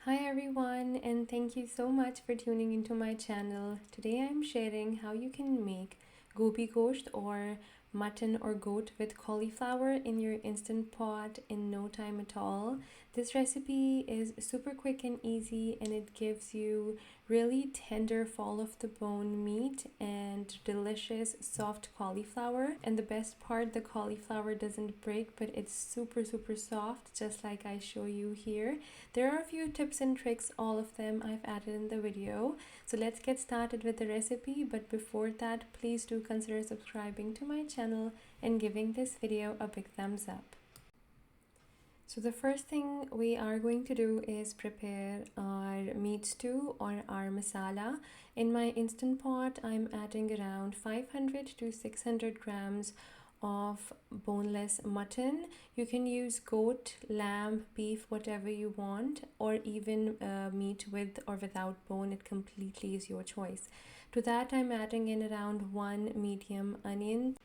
Hi everyone, and thank you so much for tuning into my channel. Today I'm sharing how you can make gobi gosht or mutton or goat with cauliflower in your instant pot in no time at all. This recipe is super quick and easy, and it gives you really tender fall off the bone meat and delicious soft cauliflower. And the best part, the cauliflower doesn't break, but it's super soft, just like I show you here. There are a few tips and tricks, all of them I've added in the video. So let's get started with the recipe, but before that, please do consider subscribing to my channel and giving this video a big thumbs up. So the first thing we are going to do is prepare our meat stew or our masala. In my instant pot, I'm adding around 500 to 600 grams of boneless mutton. You can use goat, lamb, beef, whatever you want, or even meat with or without bone. It completely is your choice. To that, I'm adding in around one medium onion,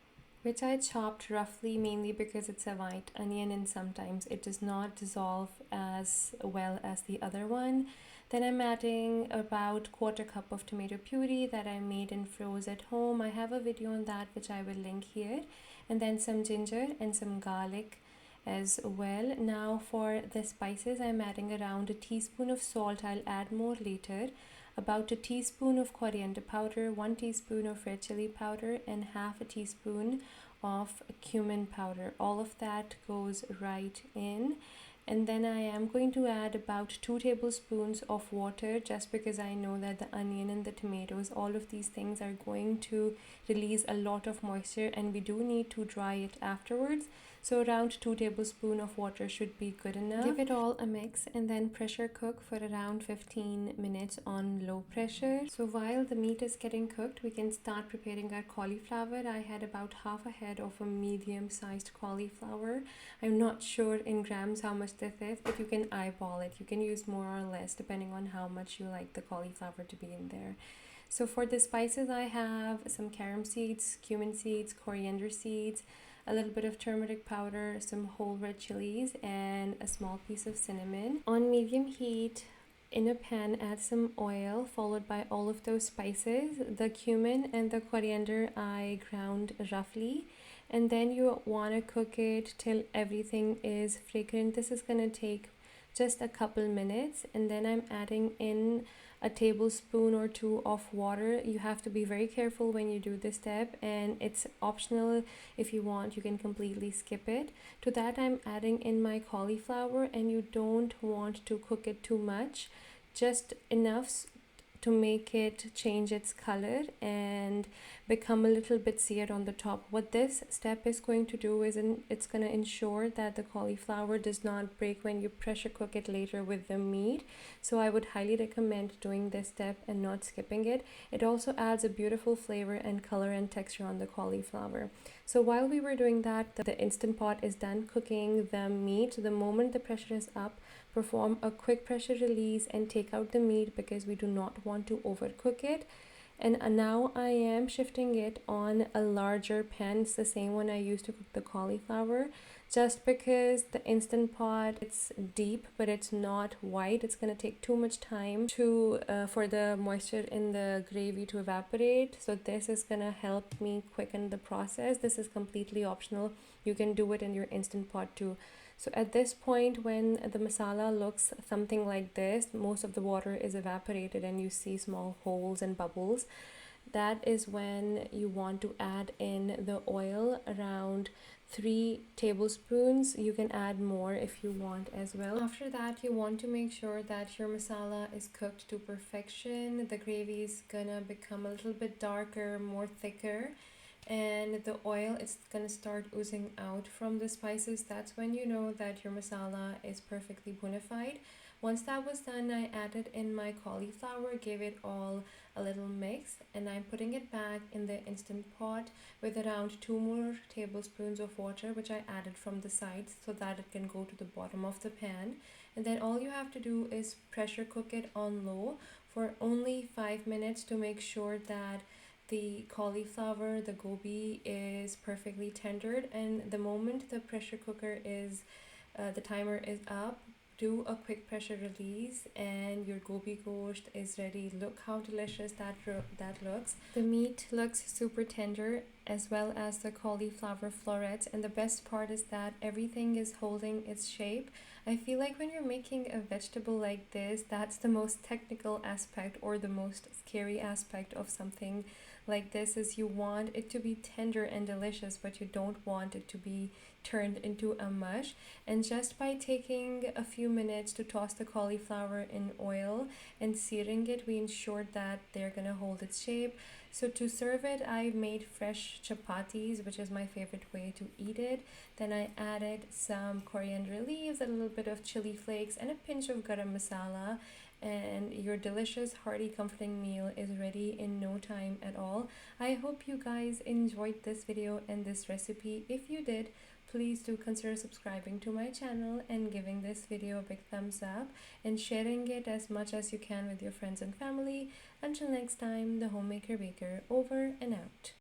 which I chopped roughly, mainly because it's a white onion and sometimes it does not dissolve as well as the other one. Then I'm adding about quarter cup of tomato puree that I made and froze at home. I have a video on that which I will link here. And then some ginger and some garlic as well. Now for the spices, I'm adding around a teaspoon of salt. I'll add more later. About a teaspoon of coriander powder, 1 teaspoon of red chili powder, and half a teaspoon of cumin powder. All of that goes right in. And then I am going to add about 2 tablespoons of water, just because I know that the onion and the tomatoes, all of these things are going to release a lot of moisture, and we do need to dry it afterwards. So around 2 tablespoons of water should be good enough. Give it all a mix and then pressure cook for around 15 minutes on low pressure. So while the meat is getting cooked, we can start preparing our cauliflower. I had about half a head of a medium-sized cauliflower. I'm not sure in grams how much this is, but you can eyeball it. You can use more or less depending on how much you like the cauliflower to be in there. So for the spices, I have some carom seeds, cumin seeds, coriander seeds, a little bit of turmeric powder, some whole red chilies, and a small piece of cinnamon. On medium heat, in a pan, add some oil followed by all of those spices. The cumin and the coriander I ground roughly, and then you want to cook it till everything is fragrant. This is gonna take just a couple minutes, and then I'm adding in a tablespoon or two of water. You have to be very careful when you do this step, and it's optional. If you want, you can completely skip it. To that, I'm adding in my cauliflower, and you don't want to cook it too much, just enough to make it change its color and become a little bit seared on the top. What this step is going to do is it's going to ensure that the cauliflower does not break when you pressure cook it later with the meat. So I would highly recommend doing this step and not skipping it. It also adds a beautiful flavor and color and texture on the cauliflower. So while we were doing that, the instant pot is done cooking the meat. The moment the pressure is up, perform a quick pressure release and take out the meat, because we do not want to overcook it. And now I am shifting it on a larger pan. It's the same one I used to cook the cauliflower, just because the instant pot, it's deep but it's not wide. It's gonna take too much time to for the moisture in the gravy to evaporate. So this is gonna help me quicken the process. This is completely optional. You can do it in your instant pot too. So at this point, when the masala looks something like this, most of the water is evaporated and you see small holes and bubbles. That is when you want to add in the oil, around 3 tablespoons. You can add more if you want as well. After that, you want to make sure that your masala is cooked to perfection. The gravy is gonna become a little bit darker, more thicker, and the oil is gonna start oozing out from the spices. That's when you know that your masala is perfectly bhoonafy. Once that was done, I added in my cauliflower, gave it all a little mix, and I'm putting it back in the instant pot with around 2 more tablespoons of water, which I added from the sides so that it can go to the bottom of the pan. And then all you have to do is pressure cook it on low for only 5 minutes to make sure that the cauliflower, the gobi, is perfectly tendered. And the moment the pressure cooker is the timer is up, do a quick pressure release and your gobi gosht is ready. Look how delicious that looks. The meat looks super tender, as well as the cauliflower florets, and the best part is that everything is holding its shape. I feel like when you're making a vegetable like this, that's the most technical aspect or the most scary aspect of something like this, is you want it to be tender and delicious, but you don't want it to be turned into a mush. And just by taking a few minutes to toss the cauliflower in oil and searing it, we ensured that they're gonna hold its shape. So to serve it, I made fresh chapatis, which is my favorite way to eat it. Then I added some coriander leaves, a little bit of chili flakes, and a pinch of garam masala, and your delicious, hearty, comforting meal is ready in no time at all. I hope you guys enjoyed this video and this recipe. If you did, please do consider subscribing to my channel and giving this video a big thumbs up and sharing it as much as you can with your friends and family. Until next time, the Homemaker Baker over and out.